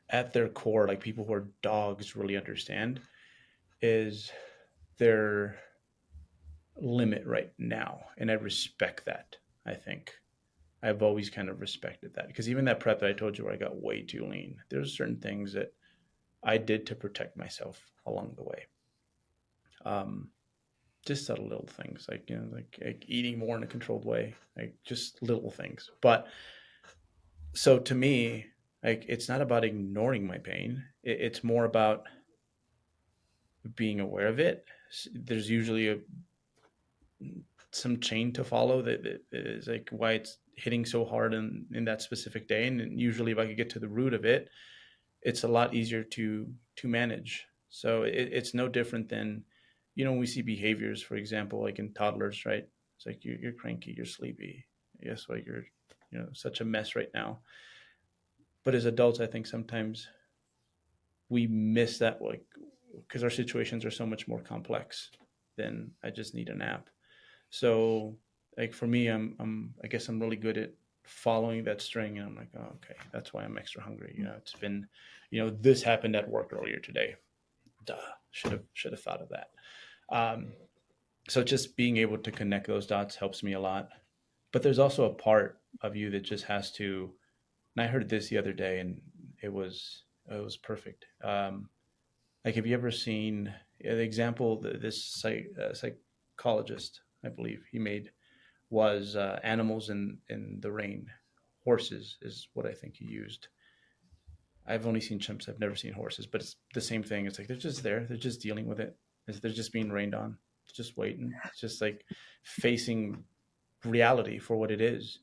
at their core, like people who are dogs really understand, is their limit right now. And I respect that. I think I've always kind of respected that because even that prep that I told you where I got way too lean, there's certain things that I did to protect myself along the way. Um, just subtle little things like eating more in a controlled way, like just little things. But so to me, like it's not about ignoring my pain. It's more about being aware of it. There's usually some chain to follow that is like why it's hitting so hard in that specific day. And usually if I could get to the root of it, it's a lot easier to manage. So it's no different than, when we see behaviors, for example, like in toddlers, right? It's like you're cranky, you're sleepy. Guess what? You're such a mess right now. But as adults, I think sometimes we miss that, like, because our situations are so much more complex than I just need a nap. So, like for me, I guess I'm really good at following that string, and I'm like, oh, okay, that's why I'm extra hungry. It's been, this happened at work earlier today. Duh, should have thought of that. Um, so just being able to connect those dots helps me a lot. But there's also a part of you that just has to. And I heard this the other day, and it was perfect. Like, have you ever seen the example that this psychologist, I believe, he made was animals in the rain. Horses is what I think he used. I've only seen chimps. I've never seen horses, but it's the same thing. It's like they're just there. They're just dealing with it. They're just being rained on. It's just waiting. It's just like facing reality for what it is.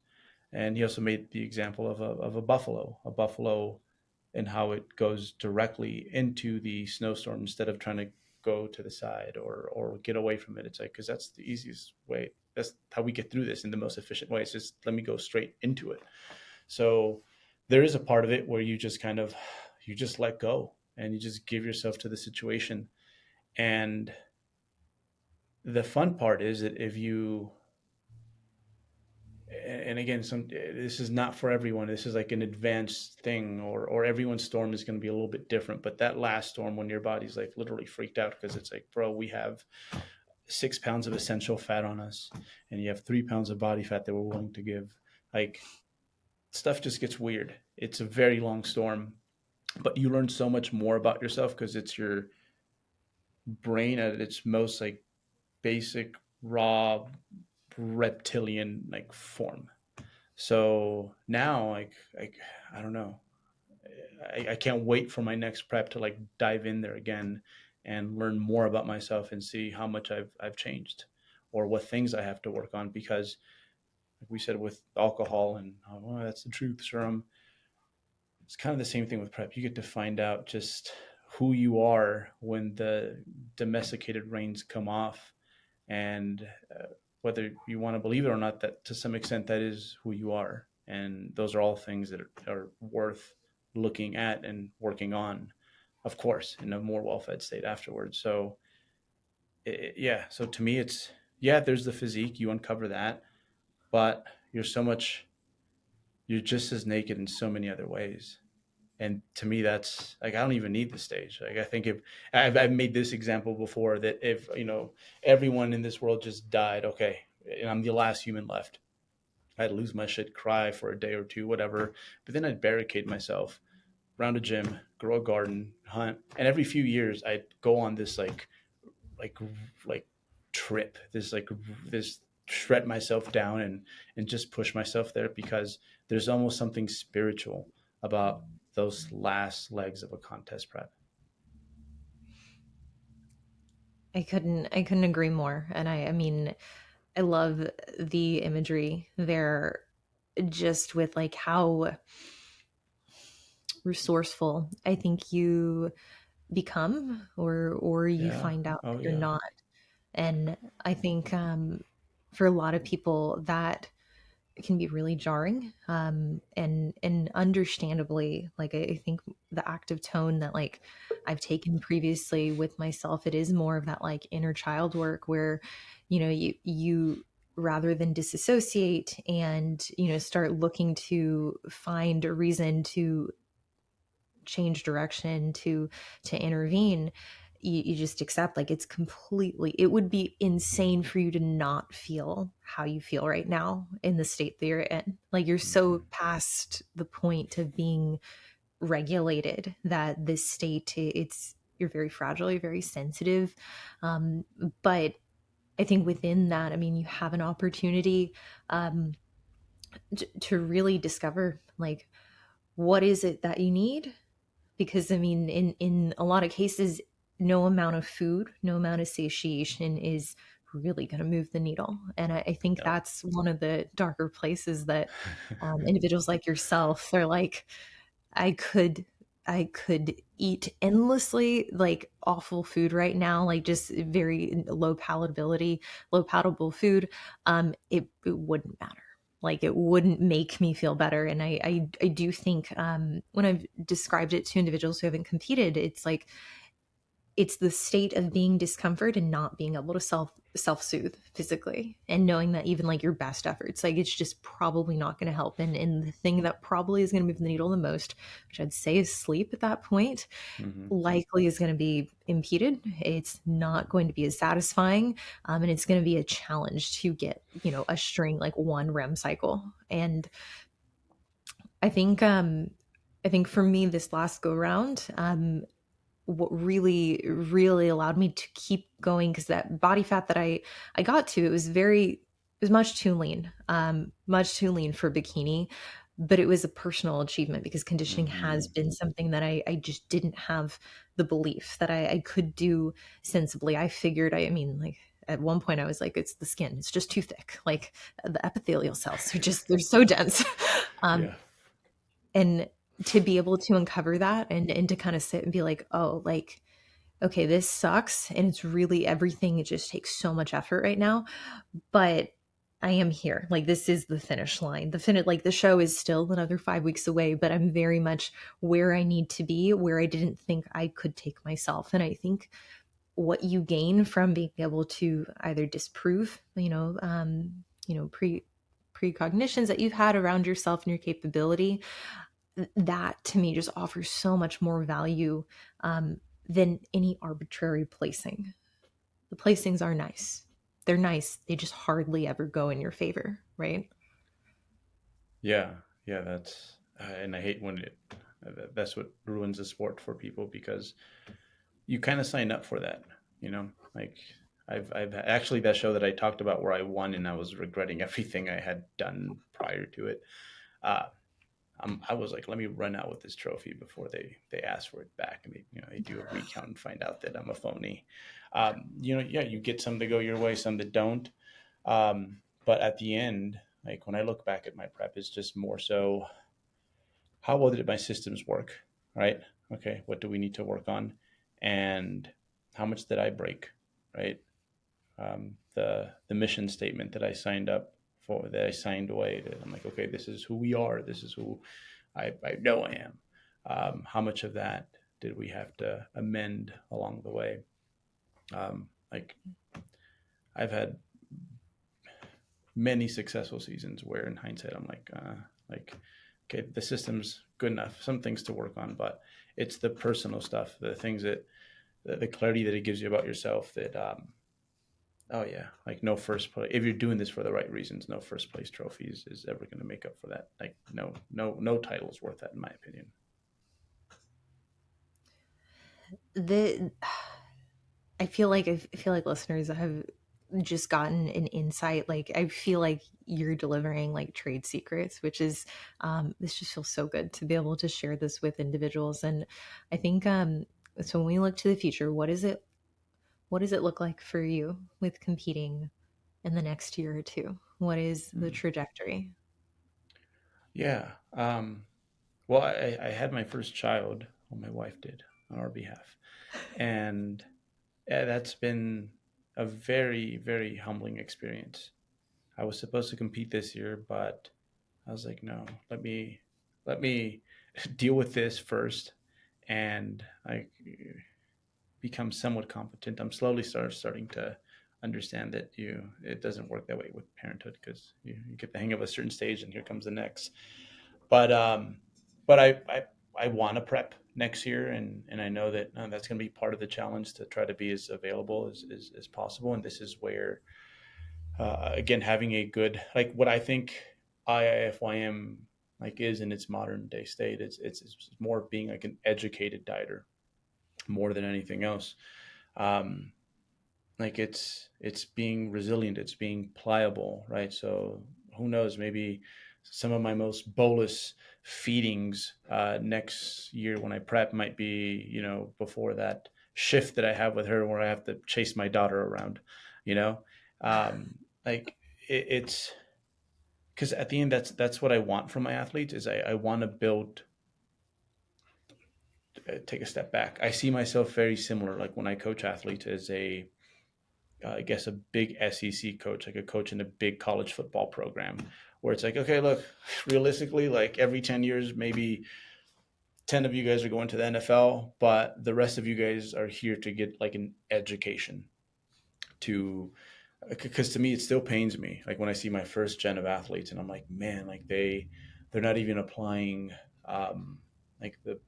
And he also made the example of a buffalo, and how it goes directly into the snowstorm instead of trying to go to the side or get away from it. It's like, because that's the easiest way. That's how we get through this in the most efficient way. It's just, let me go straight into it. So there is a part of it where you just kind of, you just let go and you just give yourself to the situation. And the fun part is that if you, and again, this is not for everyone. This is like an advanced thing, or everyone's storm is going to be a little bit different. But that last storm, when your body's like literally freaked out because it's like, bro, we have 6 pounds of essential fat on us, and you have 3 pounds of body fat that we're willing to give. Like, stuff just gets weird. It's a very long storm, but you learn so much more about yourself because it's your brain at its most like basic, raw, reptilian like form. So now, like I don't know, I can't wait for my next prep to like dive in there again and learn more about myself and see how much I've changed, or what things I have to work on. Because, like we said, with alcohol and, oh, that's the truth, serum, it's kind of the same thing with prep. You get to find out just who you are when the domesticated reins come off, and whether you want to believe it or not, that to some extent that is who you are, and those are all things that are worth looking at and working on, of course, in a more well-fed state afterwards. So yeah, so to me, it's, yeah, there's the physique, you uncover that, but you're just as naked in so many other ways. And to me, that's like, I don't even need the stage. Like, I think if I've made this example before, that if everyone in this world just died, okay, and I'm the last human left, I'd lose my shit, cry for a day or two, whatever. But then I'd barricade myself around a gym, grow a garden, hunt, and every few years I'd go on this like like trip, this shred myself down and just push myself there, because there's almost something spiritual about those last legs of a contest prep. I couldn't agree more. And I mean, I love the imagery there, just with like how resourceful I think you become, or you Yeah. find out Oh that you're yeah. not. And I think for a lot of people that can be really jarring, and understandably, like I think the active tone that like I've taken previously with myself, it is more of that like inner child work where you rather than disassociate and start looking to find a reason to change direction, to intervene, you just accept like it's completely, it would be insane for you to not feel how you feel right now in the state that you're in. Like you're so Mm-hmm. past the point of being regulated that this state, it's, you're very fragile, you're very sensitive. But I think within that, I mean, you have an opportunity um, to really discover like what is it that you need. Because I mean, in a lot of cases, no amount of food, no amount of satiation is really going to move the needle. And I think No. that's one of the darker places that individuals like yourself are like, I could. I could eat endlessly like awful food right now, like just very low palatable food. It wouldn't matter. Like it wouldn't make me feel better. And I do think when I've described it to individuals who haven't competed, it's like it's the state of being discomfort and not being able to self soothe physically, and knowing that even like your best efforts, like it's just probably not going to help. And the thing that probably is going to move the needle the most, which I'd say is sleep at that point, Hmm. likely is going to be impeded. It's not going to be as satisfying, and it's going to be a challenge to get a string like one REM cycle. And I think I think for me this last go round, what really allowed me to keep going, because that body fat that I got to, it was much too lean for bikini, but it was a personal achievement because conditioning has Hmm. been something that I just didn't have the belief that I could do sensibly. I figured, I mean, like at one point I was like, it's the skin, it's just too thick, like the epithelial cells are just, they're so dense. um, Yeah. and to be able to uncover that, and to kind of sit and be like, oh, like, okay, this sucks and it's really everything, it just takes so much effort right now, but I am here. Like this is the finish line. Like the show is still another 5 weeks away, but I'm very much where I need to be, where I didn't think I could take myself. And I think what you gain from being able to either disprove, precognitions that you've had around yourself and your capability, that to me just offers so much more value, than any arbitrary placing. The placings are nice. They're nice. They just hardly ever go in your favor, right? Yeah. Yeah. That's, and I hate when that's what ruins the sport for people, because you kind of sign up for that, you know, like I've actually, that show that I talked about where I won and I was regretting everything I had done prior to it. Uh, I was like, let me run out with this trophy before they ask for it back, and they do a recount and find out that I'm a phony. Yeah, you get some that go your way, some that don't. But at the end, like when I look back at my prep, it's just more so how well did my systems work, right? Okay, what do we need to work on, and how much did I break, right? The mission statement that I signed up for, that I signed away, that I'm like, okay, this is who we are, this is who I know I am. How much of that did we have to amend along the way? Like I've had many successful seasons where, in hindsight, I'm like, okay, the system's good enough. Some things to work on, but it's the personal stuff, the things that the clarity that it gives you about yourself. That oh yeah, like no first place. If you're doing this for the right reasons, no first place trophies is ever going to make up for that. Like no title is worth that, in my opinion. The I feel like listeners have just gotten an insight. Like I feel like you're delivering like trade secrets, which is, this just feels so good to be able to share this with individuals. And I think, so when we look to the future, what does it look like for you with competing in the next year or two? What is the Mm. trajectory? Yeah. Well, I had my first child. Well, my wife did on our behalf, and yeah, that's been a very, very humbling experience. I was supposed to compete this year, but I was like, no, let me deal with this first, and I become somewhat competent. I'm slowly starting to understand that it doesn't work that way with parenthood, because you get the hang of a certain stage, and here comes the next. But I want to prep next year, and I know that that's going to be part of the challenge, to try to be as available as possible. And this is where, again, having a good, like what I think IIFYM like is in its modern day state, it's more of being like an educated dieter more than anything else. Um, like it's being resilient, it's being pliable, right? So who knows, maybe some of my most bolus feedings next year when I prep might be, before that shift that I have with her, where I have to chase my daughter around, you know um, like it's because at the end, that's what I want from my athletes. Is I want to build take a step back. I see myself very similar. Like when I coach athletes as a, I guess a big SEC coach, like a coach in a big college football program, where it's like, okay, look, realistically, like every 10 years, maybe 10 of you guys are going to the NFL, but the rest of you guys are here to get like an education to, because to me, it still pains me. Like when I see my first gen of athletes and I'm like, man, like they're not even applying, like the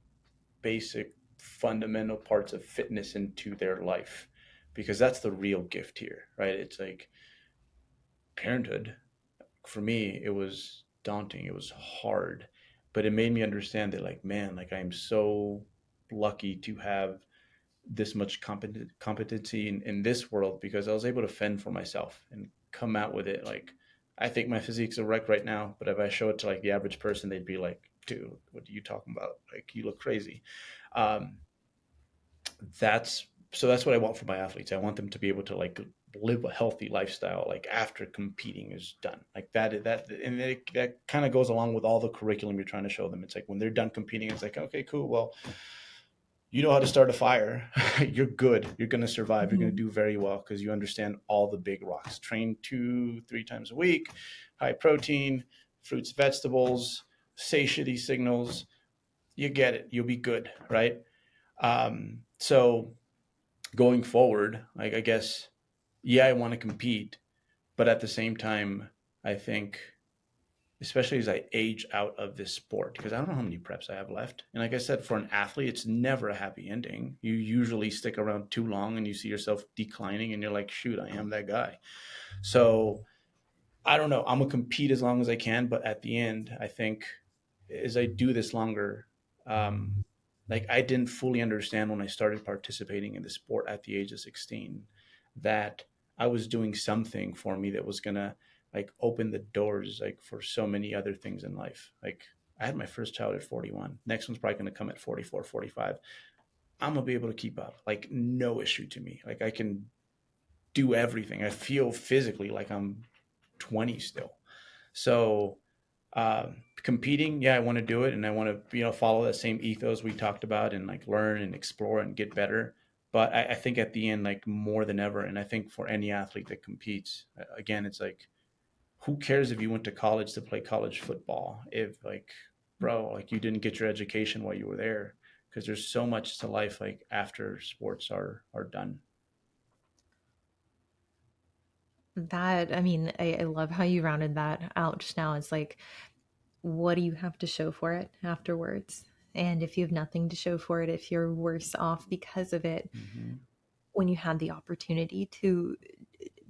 basic fundamental parts of fitness into their life, because that's the real gift here, right? It's like parenthood. For me, it was daunting. It was hard, but it made me understand that, like, man, like I'm so lucky to have this much competency in this world, because I was able to fend for myself and come out with it. Like, I think my physique's a wreck right now, but if I show it to like the average person, they'd be like, dude, what are you talking about? Like, you look crazy. Um, that's what I want for my athletes. I want them to be able to like live a healthy lifestyle like after competing is done. Like that kind of goes along with all the curriculum you're trying to show them. It's like when they're done competing, it's like, okay, cool. Well, you know how to start a fire. You're good. You're going to survive. You're going to Mhm. do very well because you understand all the big rocks. Train 2-3 times a week, high protein, fruits, vegetables, satiety signals. You get it. You'll be good, right? So going forward, like I guess, yeah, I want to compete, but at the same time, I think, especially as I age out of this sport, because I don't know how many preps I have left. And like I said, for an athlete, it's never a happy ending. You usually stick around too long and you see yourself declining and you're like, shoot, I am that guy. So I don't know. I'm gonna compete as long as I can, but at the end, I think as I do this longer, um, like I didn't fully understand when I started participating in the sport at the age of 16 that I was doing something for me that was gonna like open the doors like for so many other things in life. Like I had my first child at 41. Next one's probably gonna come at 44, 45. I'm gonna be able to keep up. Like no issue to me. Like I can do everything. I feel physically like I'm 20 still. So competing, yeah, I want to do it, and I want to follow that same ethos we talked about, and like learn and explore and get better. But I think at the end, like more than ever, and I think for any athlete that competes, again, it's like who cares if you went to college to play college football if like bro like you didn't get your education while you were there, because there's so much to life like after sports are done. That, I mean, I love how you rounded that out just now. It's like, what do you have to show for it afterwards? And if you have nothing to show for it, if you're worse off because of it, Mm-hmm. when you had the opportunity to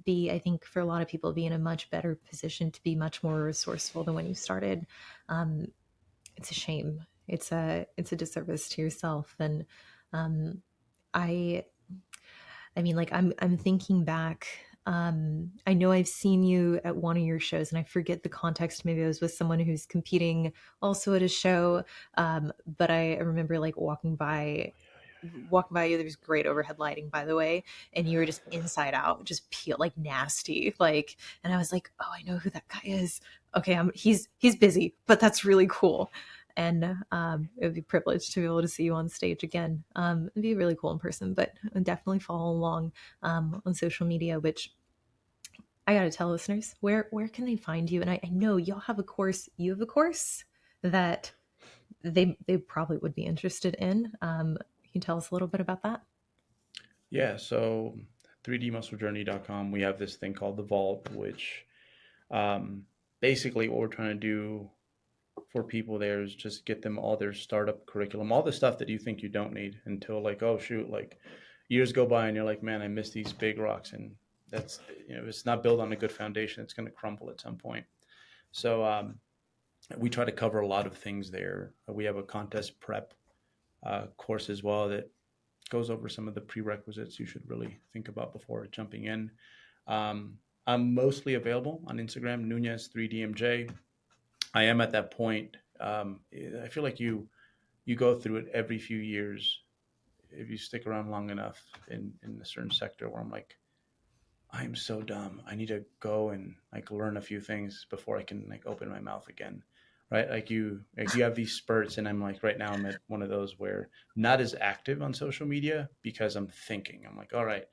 be, I think for a lot of people, be in a much better position to be much more resourceful than when you started, um, it's a shame. It's a disservice to yourself. And um, I I mean, like I'm thinking back. I know I've seen you at one of your shows, and I forget the context. Maybe I was with someone who's competing also at a show. But I remember like walking by you. There was great overhead lighting, by the way, and you were just inside out, just peel like nasty, like. And I was like, oh, I know who that guy is. Okay, he's busy, but that's really cool. And it would be a privilege to be able to see you on stage again. It'd be really cool in person, but definitely follow along on social media. Which I got to tell listeners, where can they find you? And I know y'all have a course. You have a course that they probably would be interested in. You can tell us a little bit about that. Yeah, so 3dmusclejourney.com, we have this thing called the vault, which um, basically what we're trying to do for people there is just get them all their startup curriculum, all the stuff that you think you don't need until like, oh shoot, like years go by and you're like, man, I miss these big rocks. And that's, if it's not built on a good foundation, it's going to crumble at some point. So we try to cover a lot of things there. We have a contest prep course as well that goes over some of the prerequisites you should really think about before jumping in. Um, I'm mostly available on Instagram, Nunez3DMJ. I am at that point. I feel like you go through it every few years if you stick around long enough in a certain sector where I'm like, I'm so dumb. I need to go and like learn a few things before I can like open my mouth again. right? Like you have these spurts, and I'm like, right now I'm at one of those where not as active on social media because I'm thinking, I'm like, all right,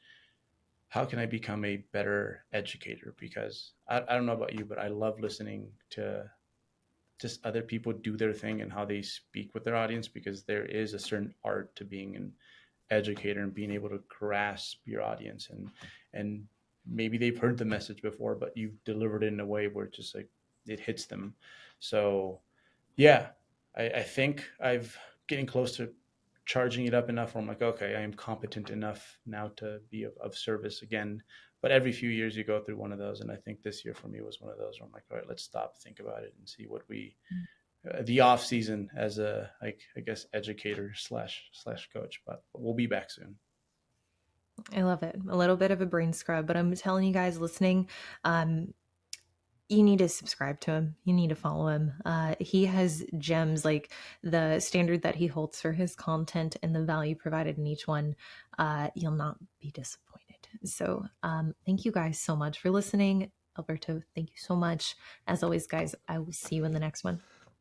how can I become a better educator? Because I don't know about you, but I love listening to just other people do their thing and how they speak with their audience, because there is a certain art to being an educator and being able to grasp your audience, and maybe they've heard the message before, but you've delivered it in a way where it's just like it hits them. So yeah, I think I've getting close to charging it up enough where I'm like, okay, I am competent enough now to be of service again. But every few years you go through one of those, and I think this year for me was one of those where I'm like, all right, let's stop, think about it, and see what we the off season as a, like, I guess, educator slash coach. But we'll be back soon. I love it. A little bit of a brain scrub, but I'm telling you guys listening, um, you need to subscribe to him. You need to follow him. He has gems like the standard that he holds for his content and the value provided in each one. You'll not be disappointed. So, thank you guys so much for listening. Alberto, thank you so much. As always, guys, I will see you in the next one.